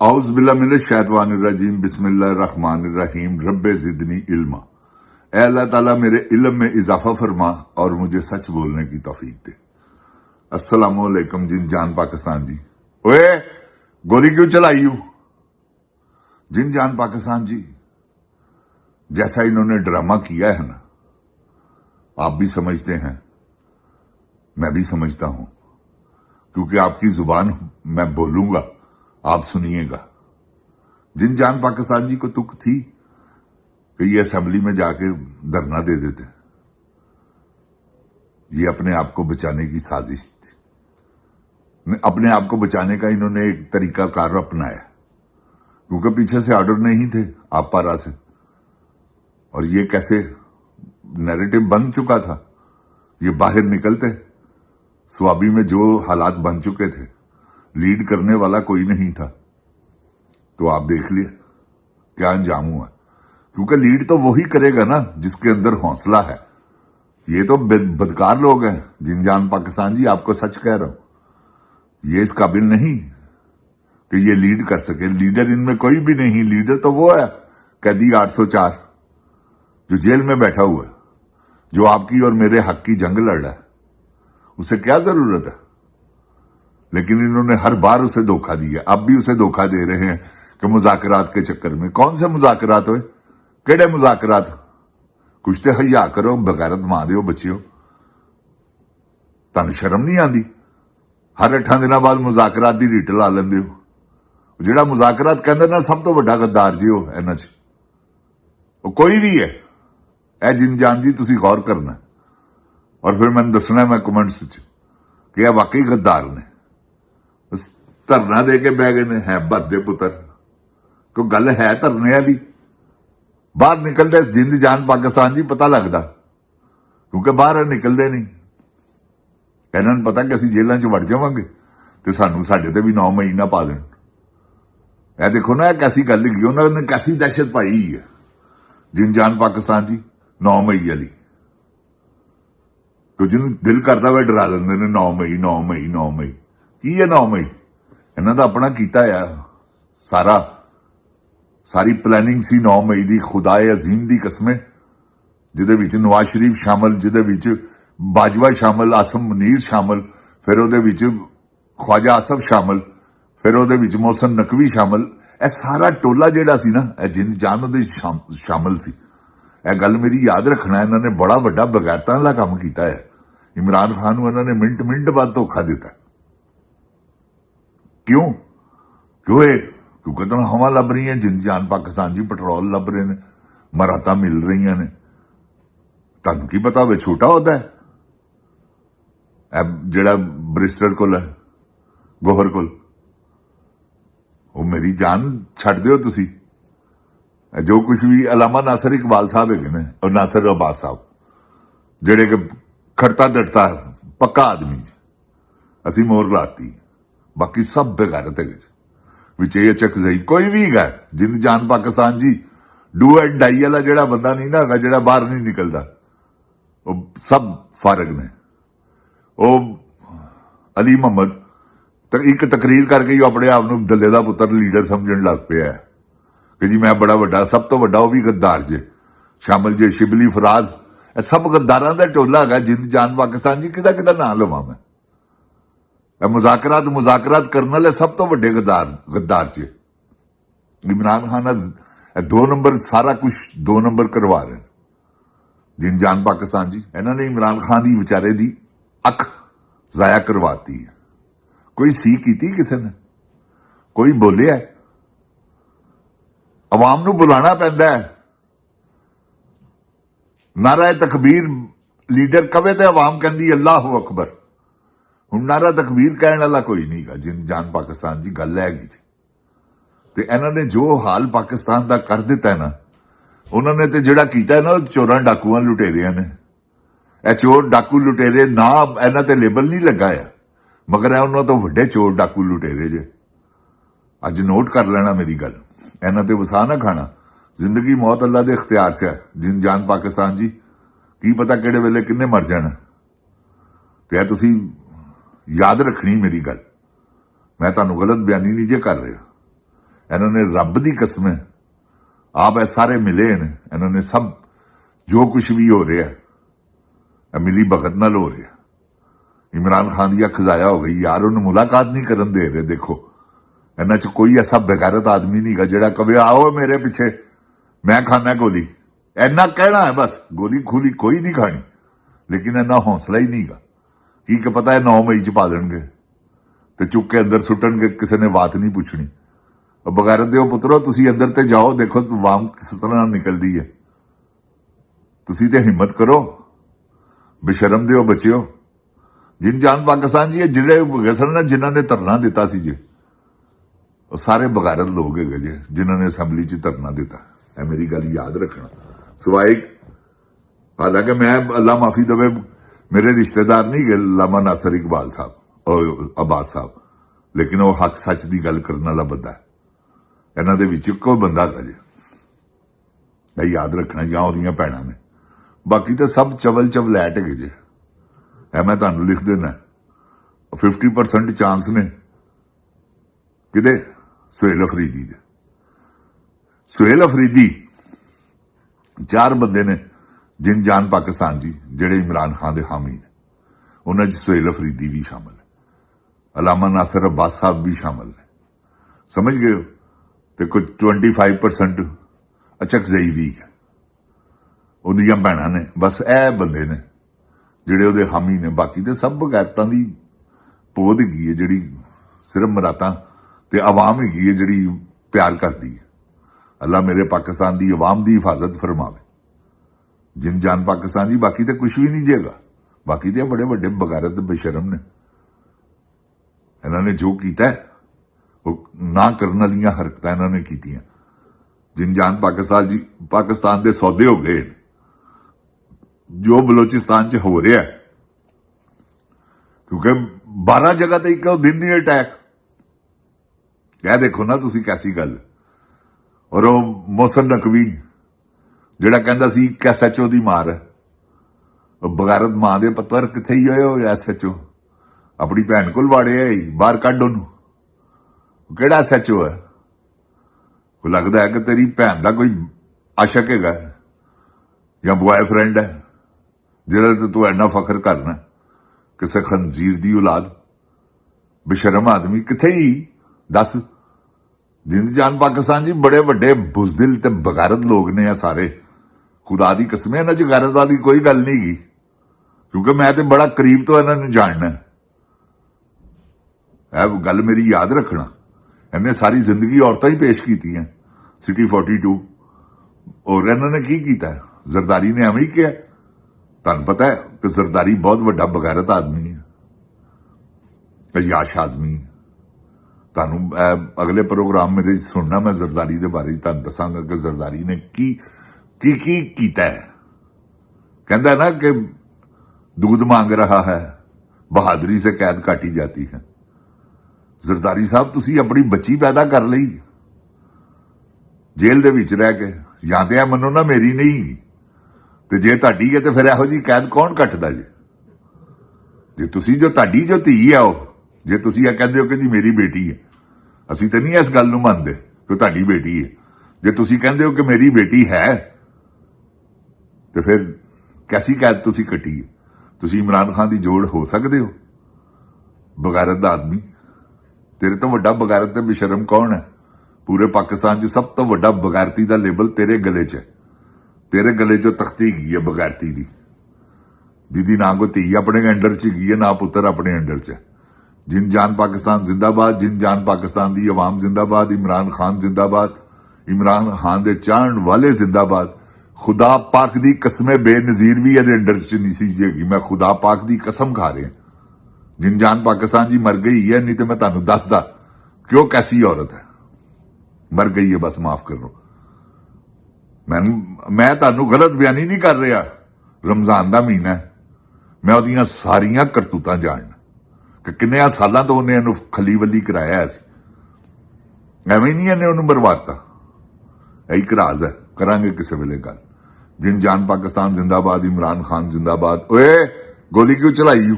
औज़ुबिल्लाहि मिनश शैतानिर रजीम बिस्मिल्लाहिर रहमानिर रहीम रब्बे ज़िदनी इल्मा। ऐ अल्लाह ताला मेरे इल्म में इजाफा फरमा और मुझे सच बोलने की तौफीक दे। अस्सलामु अलैकुम जिन जान पाकिस्तान जी। ओए गोली क्यों चलाई हूं? जिन जान पाकिस्तान जी, जैसा इन्होंने ड्रामा किया है ना, आप भी समझते हैं, मैं भी समझता हूं, क्योंकि आपकी जुबान मैं बोलूंगा, आप सुनिएगा। जिन जान पाकिस्तान जी को तुक थी कि ये असेंबली में जाके धरना दे देते, ये अपने आप को बचाने की साजिश थी। अपने आप को बचाने का इन्होंने एक तरीका कार अपनाया, क्योंकि पीछे से ऑर्डर नहीं थे आप पारा से, और ये कैसे नैरेटिव बन चुका था, ये बाहर निकलते स्वाबी में जो हालात बन चुके थे, लीड करने वाला कोई नहीं था, तो आप देख लिए क्या अंजाम हुआ। क्योंकि लीड तो वही करेगा ना जिसके अंदर हौसला है। ये तो बदकार लोग हैं। जिन जान पाकिस्तान जी, आपको सच कह रहा हूं, ये इस काबिल नहीं कि ये लीड कर सके। लीडर इनमें कोई भी नहीं। लीडर तो वो है कैदी 804 जो जेल में बैठा हुआ है, जो आपकी और मेरे हक की जंग लड़ रहा है। उसे क्या जरूरत है? लेकिन इन्होंने हर बार उसे धोखा दिया, अब भी उसे धोखा दे रहे हैं कि मुज़ाकरात के चक्कर में। कौन से मुज़ाकरात हुए? केड़े मुज़ाकरात? कुछ तो हया करो, बगैरत मां दे बच्चियो, तुहानू शर्म नहीं आती? हर 8 दिनों बाद मुज़ाकरात की रिट ला लेंदे हो। जिहड़ा मुज़ाकरात कहंदे ना, सब तो वड्डा गद्दार जी हो इन्हां च, वो कोई भी है। ए जिन जान जी, तुसीं गौर करना और फिर मैंने दसना मैं कमेंट्स च कि यह वाकई गद्दार ने। धरना दे के बह गए ने, है बद दे पुत्र। कोई गल है धरने वाली? बाहर निकलते जिंद जान पाकिस्तान जी पता लगता, क्योंकि बाहर निकलते नहीं। इन्होंने पता कि असं जेलों च वड़ जावांगे तो सानू साडे ते भी 9 मई ना पा देन। यह देखो ना, कैसी गल की उन्होंने कैसी दहशत पाई है जिन जान पाकिस्तान जी 9 मई वाली। तो जिन दिल करता वे डरा लेंगे ने 9 मई 9 मई 9 मई। की है 9 मई? इन्हों का अपना किया है सारी प्लैनिंग सी 9 मई की। खुदाए अजीम की कसमें, जिदे विच नवाज शरीफ शामिल, जिदे विच बाजवा शामिल, आसम मुनीर शामिल, फिर उहदे विच ख्वाजा आसफ शामिल, फिर उहदे विच मोहसन नकवी शामिल। यह सारा टोला जिहड़ा सी ना, जिंद जान उहदे शामिल सी। यह गल मेरी याद रखना, इन्होंने बड़ा वड्डा बगैरतां वाला काम किया है। इमरान खान को इन्होंने मिंट मिंट बाद धोखा दिता। क्यों? क्योंकि तो हवा लभ रही है। जिंद जान पाकिस्तान जी पेट्रोल लभ रहे हैं, मराता मिल रही ने। तुहानू की पता होवे छोटा होता है जिहड़ा ब्रिस्टर कोल है, गोहर कोल। वो मेरी जान छड्ड दिओ तुसी। जो कुछ भी अलामा नासिर इकबाल साहब है ने, और नासिर अब्बास साहब, जेड़े कि खड़ता डटता पक्का आदमी, असी मोर लाती। बाकी सब बेगैरत है विचे चक जई कोई भी है। जिंद जान पाकिस्तान जी डू एंड डाई वाला जेड़ा बंदा नहीं ना, जेड़ा बाहर नहीं निकलता, वो सब फारग ने। वो अली मोहम्मद एक तकरीर करके ही अपने आप को दले का पुत्र लीडर समझण लग पिया है कि जी मैं बड़ा वड्डा, सब तो वड्डा, वो भी गद्दार जे शामिल जे। शिबली फराज, सब गद्दारां दा टोला है जिंद जान पाकिस्तान जी। किदा किदा नाम लवां मैं? मुज़ाकरात करने वाले सब तो वड्डे गद्दार चे। इमरान खान 2 नंबर, सारा कुछ 2 नंबर करवा रहे जिन जान पाकिस्तान जी। इन्होंने इमरान खान की विचारे की अख जाया करवाती है। कोई सी की किसी ने? कोई बोलिया? अवाम नू बुलाना पैंदा है। नारा तकबीर लीडर कवे तो अवाम कहती अल्लाह अकबर। हुण नारा तकबीर कहने वाला कोई नहीं गा। जिन जान पाकिस्तान जी गल हैगी ते इन्होंने जो हाल पाकिस्तान का कर दिता है ना, उन्होंने तो जिहड़ा कीता है ना, चोरां डाकुआं लुटेरियां ने। यह चोर डाकू लुटेरे ना इन्हां ते लेबल नहीं लगा है, मगर उन्होंने तो वड्डे चोर डाकू लुटेरे जे। अज नोट कर लेना मेरी गल, इन्हां ते वसा ना खाना। जिंदगी मौत अल्लाह के इख्तियार च है। जिन जान पाकिस्तान जी, की पता किहड़े वेले किन्ने मर जाना। ते तुसीं याद रखनी मेरी गल। मैं तुहानू गलत बयानी नहीं जे कर रहा। इन्होंने रब की कसम है आप ये सारे मिले हैं, इन्होंने सब जो कुछ भी हो रहा है मिली भगत नाल हो रहा। इमरान खान की अख जाया हो गई यार, उन्हें मुलाकात नहीं करन दे रहे। देखो इन्हां च कोई ऐसा बेगैरत आदमी नहीं गा जिहड़ा कहे आओ मेरे पीछे मैं खाना गोली, इन्ना कहना है बस, गोली खूली कोई नहीं खानी। लेकिन इन्ना हौसला ही नहीं गा की पता है 9 मई च पा देंगे ते चुक के अंदर सुटणगे, किसी ने बात नहीं पूछनी। बगैरत दे पुत्रो तुसी अंदर ते जाओ, देखो वाम किस तरह निकलती है। तुसी ते हिम्मत करो, बेशरम दे बच्चियो। जिन जान पाकिस्तान जी जिहड़े गसल ना जिन्हां ने धरना दिता सी जे वो सारे बगैरत लोग है जे जिन्हां ने असैम्बली च धरना दिता। है मेरी गल याद रखना। सिवाय हालांकि मैं अल्लाह माफी दवे मेरे रिश्तेदार नहीं गए लामा नासर इकबाल साहब और अब्बास साहब, लेकिन वो हक सच की गल करने वाला बंदा है। इन्हां दे विच इक्को बंदा है जे, ये याद रखना या ओहदियां भैणां ने। बाकी तो सब चवल चवलैट है जे। है मैं तुहानूं लिख देना 50% चांस ने किदे सुहेल अफरीदी दे। सुहेल अफरीदी 4 बंदे ने जिन जान पाकिस्तान जी जेड़े इमरान खान के हामी ने, उन्हां च सुहेल अफरीदी भी शामिल है, अलामा नासिर अब्बास साहब भी शामिल ने, समझ गए हो। तो कुछ 25% अचकजई भी है, उन्दियां भैणां ने, बस ए बंदे ने जिहड़े उहदे हामी ने। बाकी तो सब बगैरतां दी पोद हैगी है जिहड़ी सिर्फ मरातां ते अवाम हैगी है जिहड़ी प्यार करदी है। अल्लाह मेरे पाकिस्तान दी अवाम दी हिफाजत फरमावे। जिन जान पाकिस्तान जी बाकी तो कुछ भी नहीं जेगा। बाकी तो बड़े बड़े बगैरत बेशरम ने, इन्होंने जो किया है वो ना करने वाली हरकत इन्होंने की। जिन जान पाकिस्तान जी पाकिस्तान के सौदे हो गए जो बलोचिस्तान च हो रहा है, क्योंकि 12 जगह तो एक दिन ही अटैक। कह देखो ना तुसी कैसी गल। और वो मोहसन नकवी जिहड़ा कहंदा सी SHO दी मार है, बगैरत मां दे पुत्तर किथे ही होए हो SHO, अपनी भैन कोल वाड़े है बाहर कढ ओनू। किहड़ा SHO है? को लगता है कि तेरी भैन का कोई आशक है या बॉयफ्रेंड है जिहदे ते तू इन्ना फखर करना। किसी खंजीर दी औलाद बेशरम आदमी किथे ही दस। जिंद जान पाकिस्तान जी बड़े वड्डे बुजदिल ते बगैरत लोग ने आ सारे। खुदा दी कसम इन्हां च गैरत वाली कोई गल नहीं गी, क्योंकि मैं तो बड़ा करीब तो इन्हां नूं जानना है। गल मेरी याद रखना। इन्हें सारी जिंदगी औरतां ही पेश की सिटी 42 और इन्होंने की किया? जरदारी ने एवं ही किया। तुहानूं पता है कि जरदारी बहुत वड्डा बगैरत आदमी है, अयाश आदमी। तुहानूं अगले प्रोग्राम मेरे सुनना, मैं जरदारी के बारे तुहानूं दसांगा कि जरदारी ने की कीता है। कहता ना कि दूध मांग रहा है बहादुरी से कैद काटी जाती है। जरदारी साहब तुसी अपनी बच्ची पैदा कर ली जेल दे विच रह के, या तो मनो ना मेरी नहीं ते जे तुहाडी है तो फिर इहो जी कैद कौन कटदा जी? जे तुसी जो तुहाडी जो धी है वो, जे तुसी ये कहंदे हो कि जी मेरी बेटी है, असीं तो नहीं इस गल नूं मनदे कि तुहाडी बेटी है। जे तुसी कहंदे हो कि मेरी बेटी है तो फिर कैसी कैद तुसी कटी है? तुसी इमरान खान की जोड़ हो सकते हो? बगैरत दा आदमी, तेरे तो वड्डा बगैरत ते बेशरम कौन है? पूरे पाकिस्तान च सब तो वड्डा बगैरती का लेबल तेरे गले च है। तेरे गले चो तख्ती गई है बगैरती की, जिदी ना कोई धी अपने अंडर च गई है ना पुत्र अपने अंडर च। जिन जान पाकिस्तान जिंदाबाद, जिन जान पाकिस्तान की अवाम जिंदाबाद, इमरान खान जिंदाबाद, इमरान खान के चाहण वाले जिंदाबाद। खुदा पाक दी कसमे बेनजीर भी ये अंडर च नहीं सी जेगी। मैं खुदा पाक दी कसम खा रहा। जिन जान पाकिस्तान जी मर गई है, नहीं तो मैं तुहानूं दसदा क्यों कैसी औरत है, मर गई है बस, माफ कर लो। मैं तुहानूं गलत बयानी नहीं कर रहा। रमजान का महीना है, मैं ओहदियां सारियां करतूतां जानना कि किन्ने सालां तो उन्हें इहनूं खली वली कराया सी। एवें नहीं इन्हें उन्होंने मरवाता। एक राज है, करांगे किसी वेले गल। जिन जान पाकिस्तान जिंदाबाद, इमरान खान जिंदाबाद। ओए गोली क्यों चलाई?